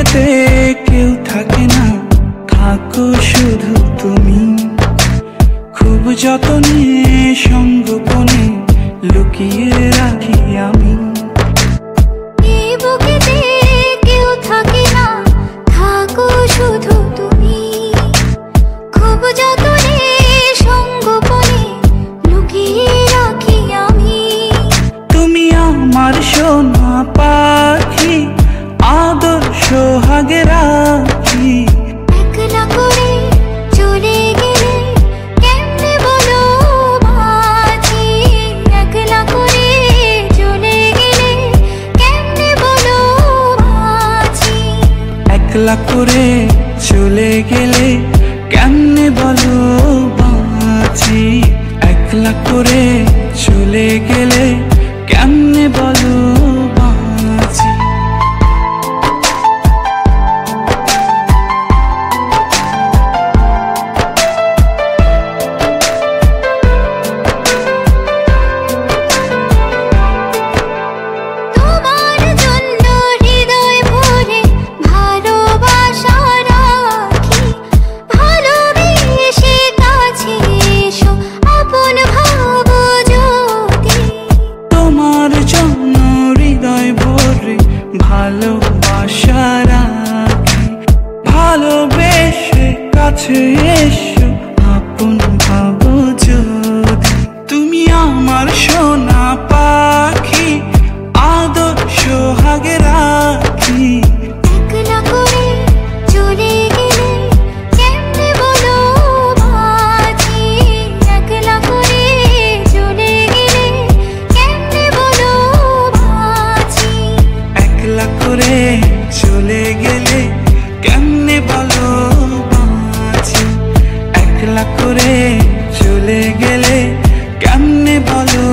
বুকেতে কেউ থাকে না, থাকো শুধু তুমি। খুব যতনে সঙ্গোপনে লুকিয়ে রাখি আমি। এই বুকেতে কেউ থাকে না, থাকো শুধু তুমি। খুব যতনে সঙ্গোপনে লুকিয়ে রাখি আমি। তুমি আমার সোনা পাখি, আদর সোহাগে রাখি। একলা করে চলে গেলে কেমনে বলো বাঁচি। একলা করে চলে গেলে কেমনে বলো বাঁচি। একলা করে চলে গেলে কেমনে বলো বাঁচি। একলা করে চলে গেলে কেমনে বলো বাঁচি। তোমার জন্য হৃদয় ভরে ভালোবাসা রাখি। ভালোবেসে কাছে এসো, আপন ভাবো যদি। তোমার জন্য হৃদয় ভরে ভালোবাসা রাখি। ভালোবেসে কাছে এসো, আপন ভাবো যদি। তুমি আমার সোনা পাখি, আদর সোহাগে রাখি। একলা করে চলে গেলে কেমনে বলো বাঁচি। একলা করে চলে গেলে কেমনে বলো বাঁচি। একলা করে চলে গেলে কেমনে বলো বাঁচি। একলা করে চলে গেলে কেমনে বলো